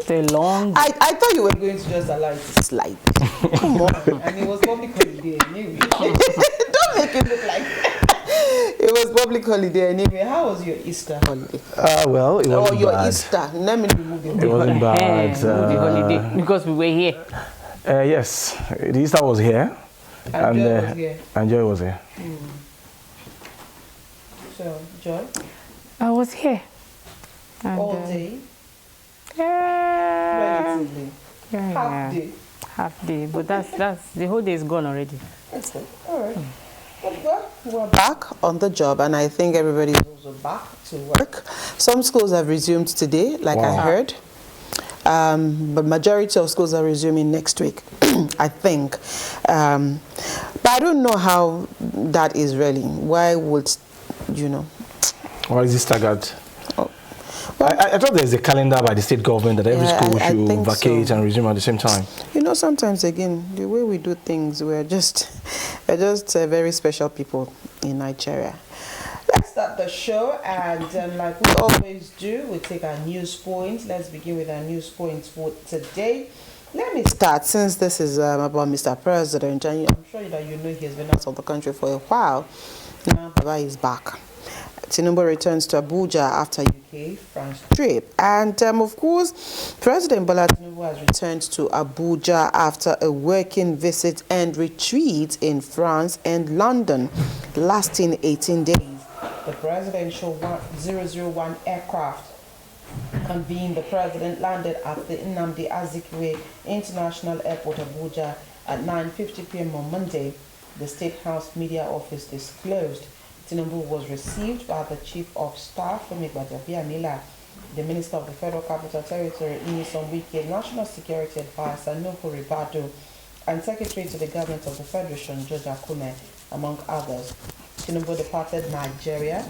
Stay long. I thought you were going to just allow it to slide. Come on. And it was public holiday anyway. Don't make it look like it was public holiday anyway. How was your Easter holiday? Well, it wasn't your bad. Easter. Let me remove It wasn't bad. The holiday, because we were here. Yes, the Easter was here. And Joy was here. And Joy was here. So, Joy? I was here. And, All day? Relatively. Half day? Half day, but that's the whole day is gone already. That's good. All right. Well, we're back on the job, and I think everybody's also back to work. Some schools have resumed today, like I heard. But majority of schools are resuming next week, I think. But I don't know how that is really. Why would, Why is this staggered? I thought there's a calendar by the state government that every school should vacate and resume at the same time. Sometimes again, the way we do things, we're just very special people in Nigeria. Let's start the show, and like we always do, we take our news points. Let's begin with our news points for today. Let me start, since this is about Mr. President, and I'm sure that he has been out of the country for a while. Now Baba is back. Tinubu returns to Abuja after UK France trip. And of course, President Bola Tinubu has returned to Abuja after a working visit and retreat in France and London, lasting 18 days. The presidential 001 aircraft convened. The president landed at the Nnamdi Azikiwe International Airport, Abuja, at 9:50 p.m. on Monday, the State House Media Office disclosed. Tinubu was received by the Chief of Staff, Femi Gbajabiamila, the Minister of the Federal Capital Territory, Nyesom Wike, National Security Advisor, Nuhu Ribadu, and Secretary to the Government of the Federation, George Akume, among others. Tinubu departed Nigeria.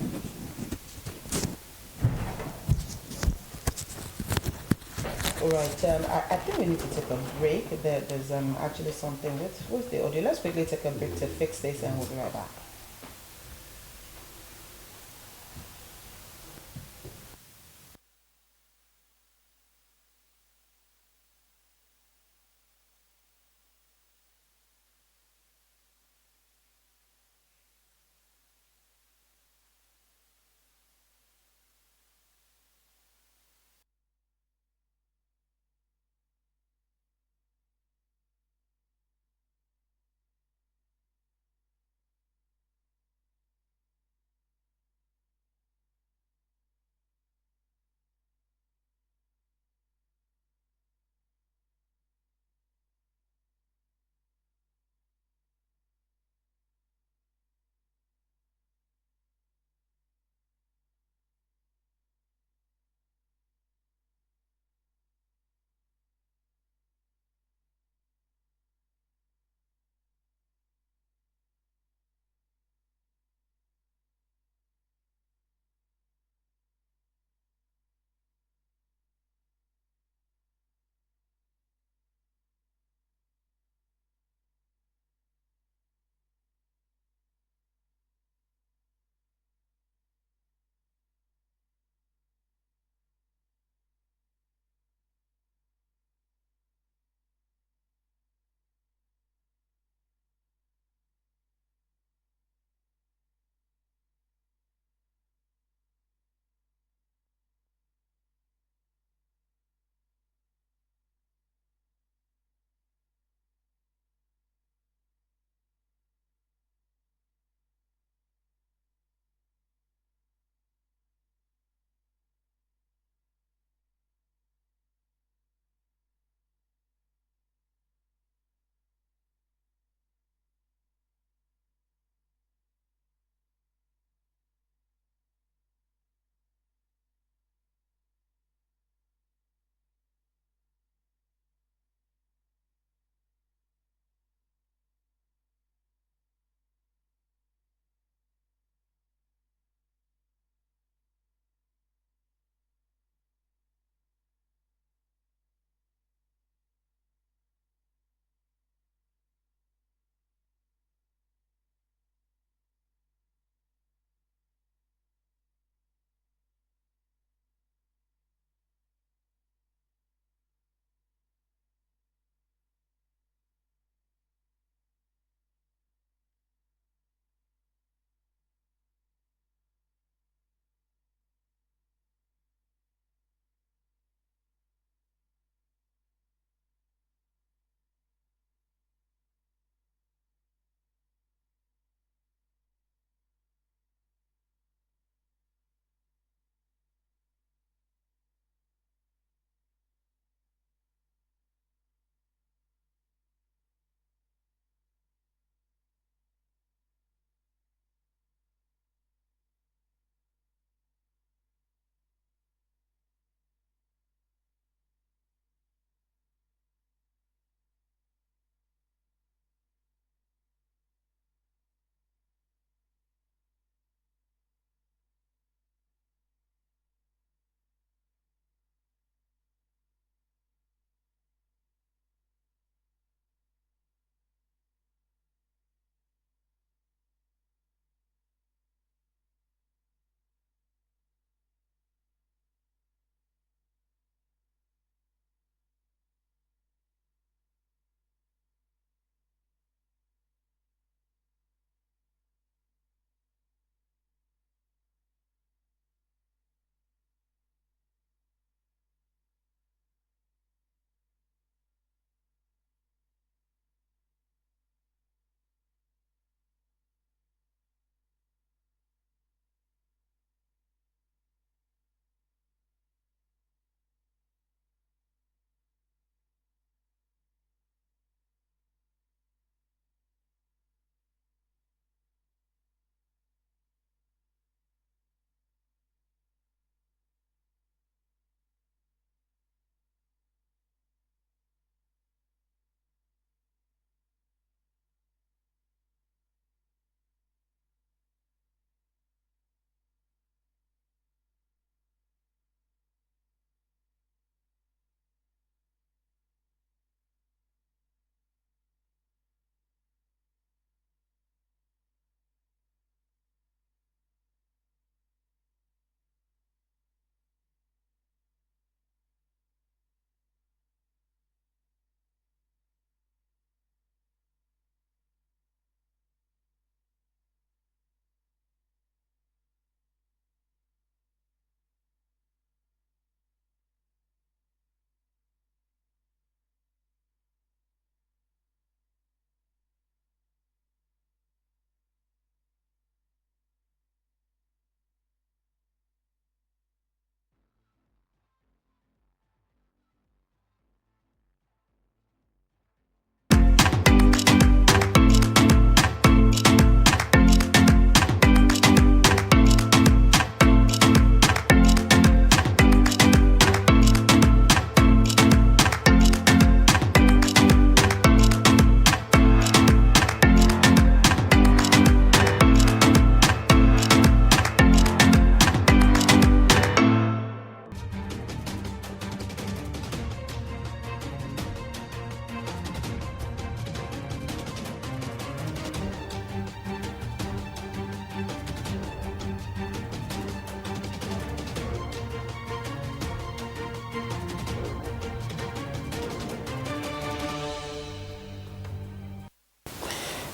Alright, I think we need to take a break. There's actually something with the audio. Let's quickly take a break to fix this, and we'll be right back.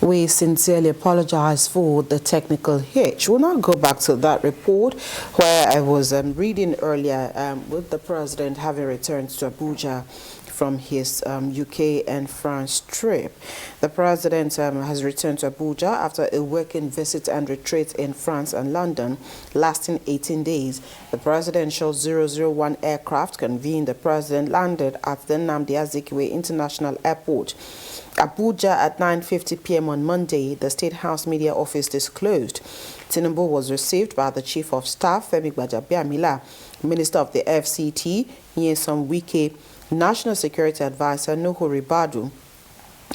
We sincerely apologize for the technical hitch. We'll now go back to that report where I was reading earlier with the president having returned to Abuja from his UK and France trip. The president has returned to Abuja after a working visit and retreat in France and London lasting 18 days. The presidential 001 aircraft convened the president landed at the Nnamdi Azikiwe International Airport. Abuja at 9:50 p.m. on Monday, the State House Media Office disclosed. Tinubu was received by the Chief of Staff, Femi Gbajabiamila, Minister of the FCT, Nyesom Wike, National Security Advisor, Nuhu Ribadu,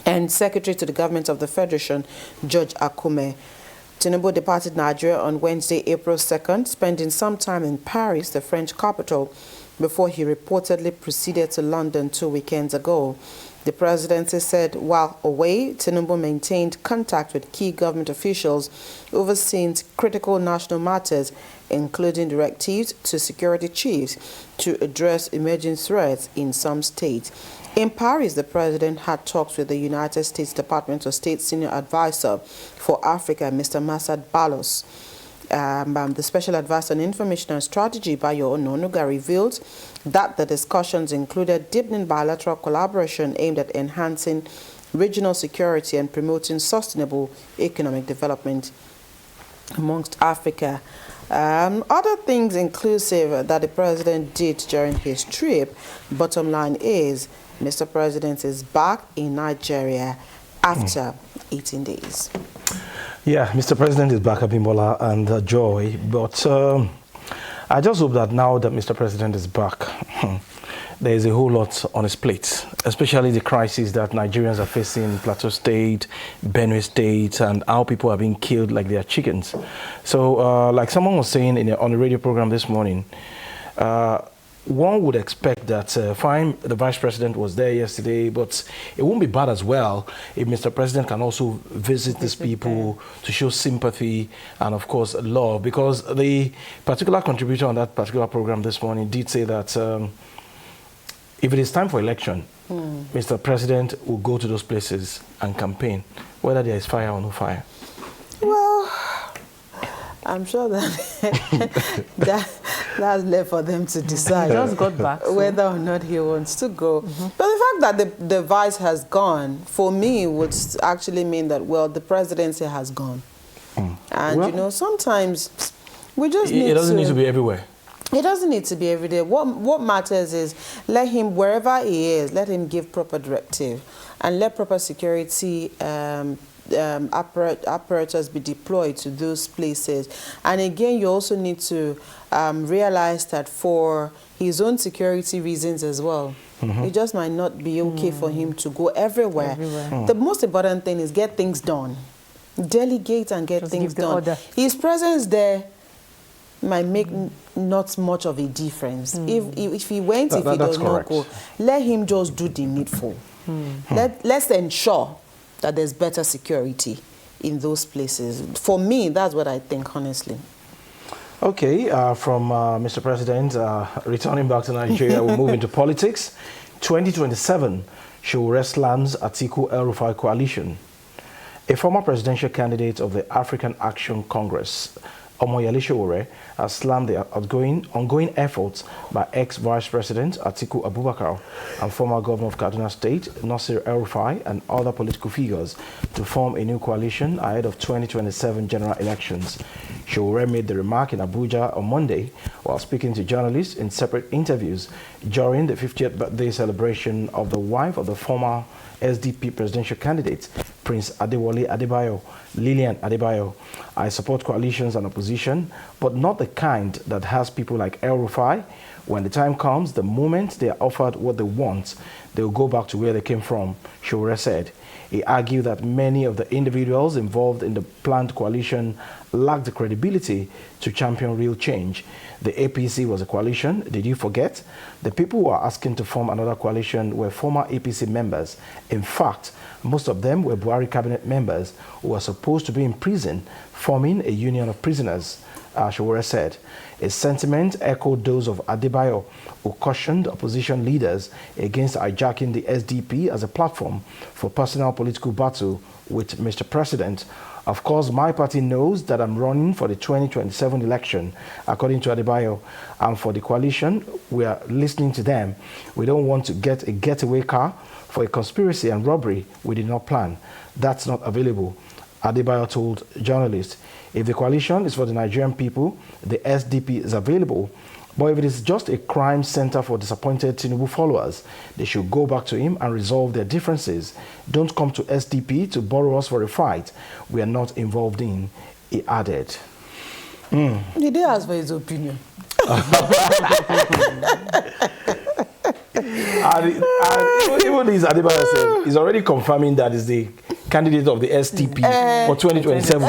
and Secretary to the Government of the Federation, George Akume. Tinubu departed Nigeria on Wednesday, April 2nd, spending some time in Paris, the French capital, before he reportedly proceeded to London 2 weekends ago. The presidency said while away, Tinubu maintained contact with key government officials overseeing critical national matters, including directives to security chiefs to address emerging threats in some states. In Paris, the president had talks with the United States Department of State Senior Advisor for Africa, Mr. Masad Balos. The Special Advisor on Information and Strategy, Bayo Ononuga, revealed that the discussions included deepening bilateral collaboration aimed at enhancing regional security and promoting sustainable economic development amongst Africa. Other things inclusive that the president did during his trip, bottom line is Mr. President is back in Nigeria after 18 days. Yeah, Mr. President is back, Abimbola and Joy, but I just hope that now that Mr. President is back, there is a whole lot on his plate, especially the crisis that Nigerians are facing in Plateau State, Benue State, and how people are being killed like they are chickens. So, like someone was saying on the radio program this morning, one would expect that, fine, the Vice President was there yesterday, but it won't be bad as well if Mr. President can also visit these people to show sympathy and, of course, love. Because the particular contributor on that particular program this morning did say that if it is time for election, Mr. President will go to those places and campaign, whether there is fire or no fire. Well, I'm sure that that's left for them to decide. He just got back, whether or not he wants to go. But the fact that the vice has gone, for me, would actually mean that, well, the presidency has gone. And, well, you know, sometimes we just need to... It doesn't need to be everywhere. It doesn't need to be every day. What matters is let him, wherever he is, let him give proper directive and let proper security apparatus be deployed to those places. And again, you also need to realize that for his own security reasons as well, it just might not be okay for him to go everywhere. The most important thing is get things done. Delegate and get things done. His presence there might make not much of a difference. If he went, if he does not go, let him just do the needful. Let's ensure that there's better security in those places. For me, that's what I think, honestly. Okay, from Mr. President, returning back to Nigeria, we'll move into politics. 2027 should rest lands Atiku El-Rufai coalition. A former presidential candidate of the African Action Congress, Omoyele Sowore, has slammed the ongoing efforts by ex-Vice President Atiku Abubakar and former Governor of Kaduna State, Nasir El-Rufai, and other political figures to form a new coalition ahead of 2027 general elections. Sowore made the remark in Abuja on Monday while speaking to journalists in separate interviews during the 50th birthday celebration of the wife of the former SDP presidential candidate, Prince Adewale Adebayo, Lillian Adebayo. I support coalitions and opposition, but not the kind that has people like El-Rufai. When the time comes, the moment they are offered what they want, they will go back to where they came from, Sowore said. He argued that many of the individuals involved in the planned coalition lacked the credibility to champion real change. The APC was a coalition. Did you forget? The people who are asking to form another coalition were former APC members. In fact, most of them were Buhari cabinet members who were supposed to be in prison, forming a union of prisoners. Showore said. His sentiment echoed those of Adebayo, who cautioned opposition leaders against hijacking the SDP as a platform for personal political battle with Mr. President. Of course, my party knows that I'm running for the 2027 election, according to Adebayo. And for the coalition, we are listening to them. We don't want to get a getaway car for a conspiracy and robbery we did not plan. That's not available, Adebayo told journalists. If the coalition is for the Nigerian people, the SDP is available. But if it is just a crime center for disappointed Tinubu followers, they should go back to him and resolve their differences. Don't come to SDP to borrow us for a fight we are not involved in, he added. He did ask for his opinion. And even this Adebayo said, he's already confirming that is the candidate of the SDP for 2027.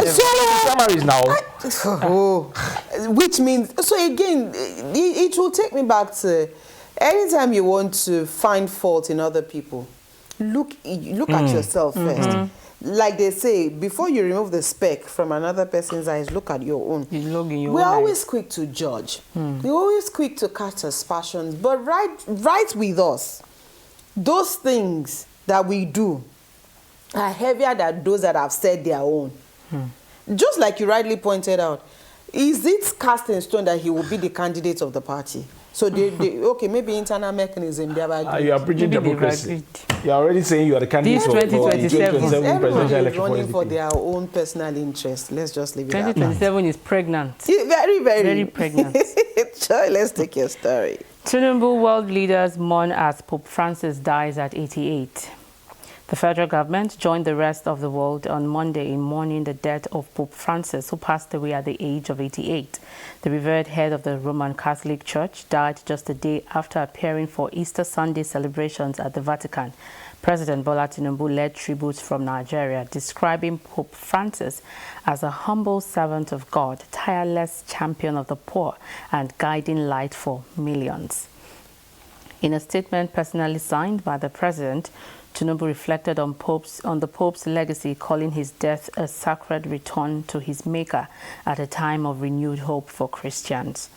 Primaries now. Which means, so again, it will take me back to anytime you want to find fault in other people, look at yourself first. Like they say, before you remove the speck from another person's eyes, look at your own. We're always quick to judge. We're always quick to catch aspersions. But right with us, those things that we do are heavier than those that have said their own. Just like you rightly pointed out, is it cast in stone that he will be the candidate of the party? So okay, maybe internal mechanism. You are preaching democracy. You are already saying you are the candidate for 2027 presidential election. Running for their own personal interest. Let's just leave it at that. 2027 is pregnant. Very pregnant. Sure, let's take your story. Tinubu world leaders mourn as Pope Francis dies at 88. The federal government joined the rest of the world on Monday in mourning the death of Pope Francis, who passed away at the age of 88. The revered head of the Roman Catholic Church died just a day after appearing for Easter Sunday celebrations at the Vatican. President Bola Tinubu led tributes from Nigeria, describing Pope Francis as a humble servant of God, tireless champion of the poor, and guiding light for millions. In a statement personally signed by the president, Tinubu reflected on the Pope's legacy, calling his death a sacred return to his Maker at a time of renewed hope for Christians.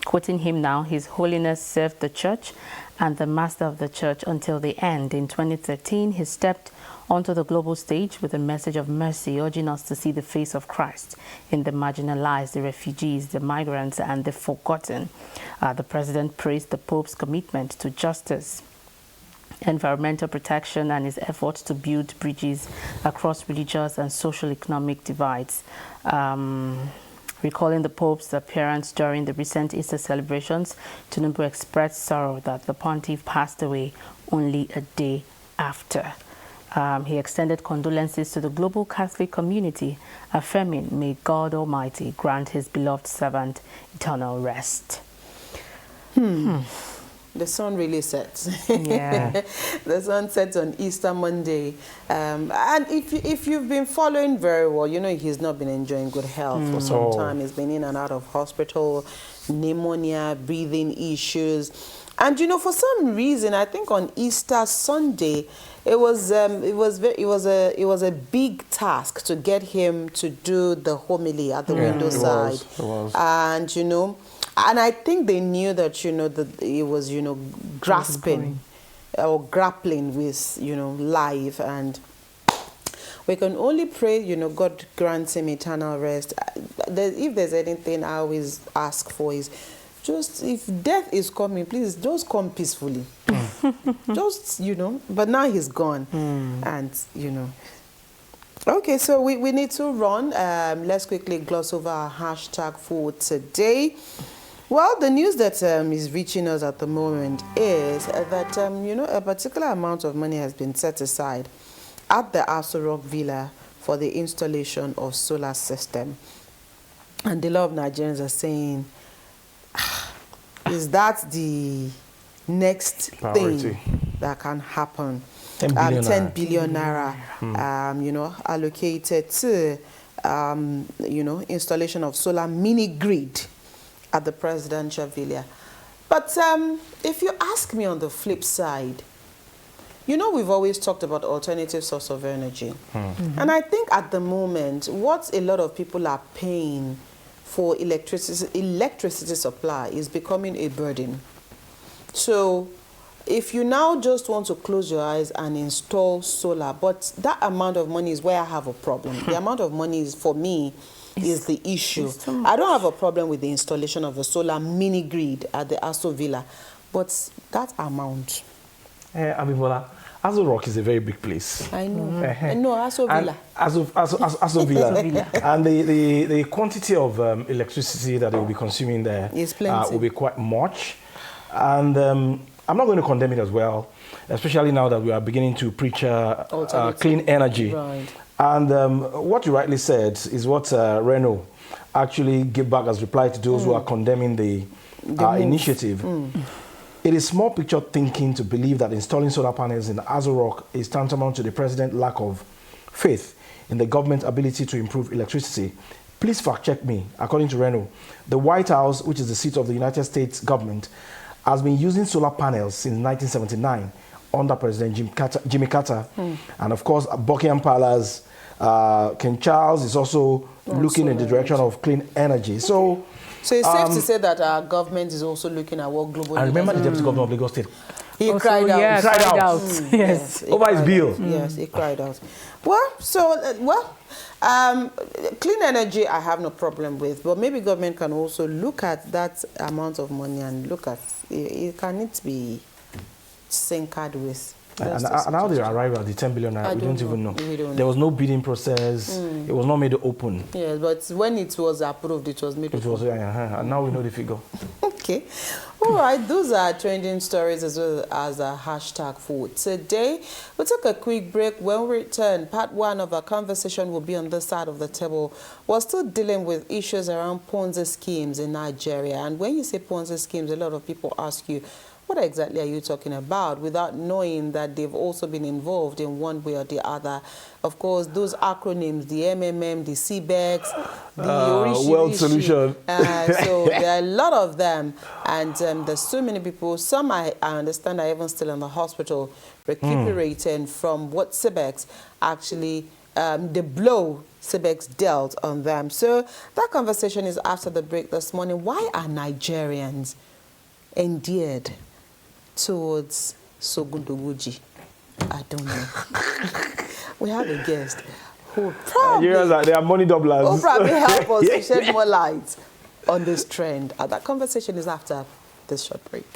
Quoting him now, His Holiness served the Church and the Master of the Church until the end. In 2013, he stepped onto the global stage with a message of mercy, urging us to see the face of Christ in the marginalized, the refugees, the migrants, and the forgotten. The president praised the Pope's commitment to justice, environmental protection, and his efforts to build bridges across religious and social-economic divides. Recalling the Pope's appearance during the recent Easter celebrations, Tinubu expressed sorrow that the pontiff passed away only a day after. He extended condolences to the global Catholic community, affirming, "May God Almighty grant his beloved servant eternal rest." The sun really sets. Yeah. The sun sets on Easter Monday. And if you've been following very well, you know he's not been enjoying good health for some time. He's been in and out of hospital, pneumonia, breathing issues. And you know, for some reason, I think on Easter Sunday, it was a big task to get him to do the homily at the window side. It was. And you know, and I think they knew that, you know, that it was, you know, grasping or grappling with, you know, life. And we can only pray, you know, God grants him eternal rest. If there's anything I always ask for is just, if death is coming, please just come peacefully. Just, you know, but now he's gone. And, you know. Okay, so we need to run. Let's quickly gloss over our hashtag for today. Well, the news that is reaching us at the moment is that, you know, a particular amount of money has been set aside at the Aso Rock Villa for the installation of solar system. And a lot of Nigerians are saying, is that the next priority thing that can happen? 10 billion 10 billion naira, you know, allocated to, you know, installation of solar mini grid at the presidential villa. But if you ask me on the flip side, you know, we've always talked about alternative source of energy. And I think at the moment, what a lot of people are paying for electricity supply is becoming a burden. So if you now just want to close your eyes and install solar, but that amount of money is where I have a problem. The amount of money is, for me, is the issue. I don't have a problem with the installation of a solar mini grid at the Aso Villa, but that amount. Abimbola, Aso Rock is a very big place. I know. I know, Aso Villa. Aso Villa. And the quantity of electricity that they will be consuming there is plenty. Will be quite much. And I'm not going to condemn it as well, especially now that we are beginning to preach clean energy. Right. And what you rightly said is what Reno actually gave back as reply to those who are condemning the initiative. It is small picture thinking to believe that installing solar panels in Aso Rock is tantamount to the president's lack of faith in the government's ability to improve electricity. Please fact check me. According to Reno, the White House, which is the seat of the United States government, has been using solar panels since 1979 under President Jimmy Carter. And of course, Buckingham Palace, King Charles is also looking in the direction of clean energy. So it's safe to say that our government is also looking at what global. I remember the Deputy Governor of Lagos State. He cried out. Yeah, cried out. Yes. Over his bill. Yes, he cried out. Well, clean energy I have no problem with, but maybe government can also look at that amount of money and look at it. Can it be syncared with? And how they arrived at the 10 billion, we don't even know. There was no bidding process. It was not made open. Yes, but when it was approved, it was made open. And now we know the figure. Okay. All right, those are trending stories as well as a hashtag for today. We'll take a quick break. When we return, part one of our conversation will be on this side of the table. We're still dealing with issues around Ponzi schemes in Nigeria. And when you say Ponzi schemes, a lot of people ask you, what exactly are you talking about, without knowing that they've also been involved in one way or the other. Of course, those acronyms, the MMM, the CBEX, the World Solution. So there are a lot of them. And there's so many people. Some I understand are even still in the hospital recuperating from what CBEX actually, the blow CBEX dealt on them. So that conversation is after the break this morning. Why are Nigerians endeared towards Sogundoguji? I don't know. We have a guest who probably, they are money doublers. Who probably help us to shed more light on this trend. That conversation is after this short break.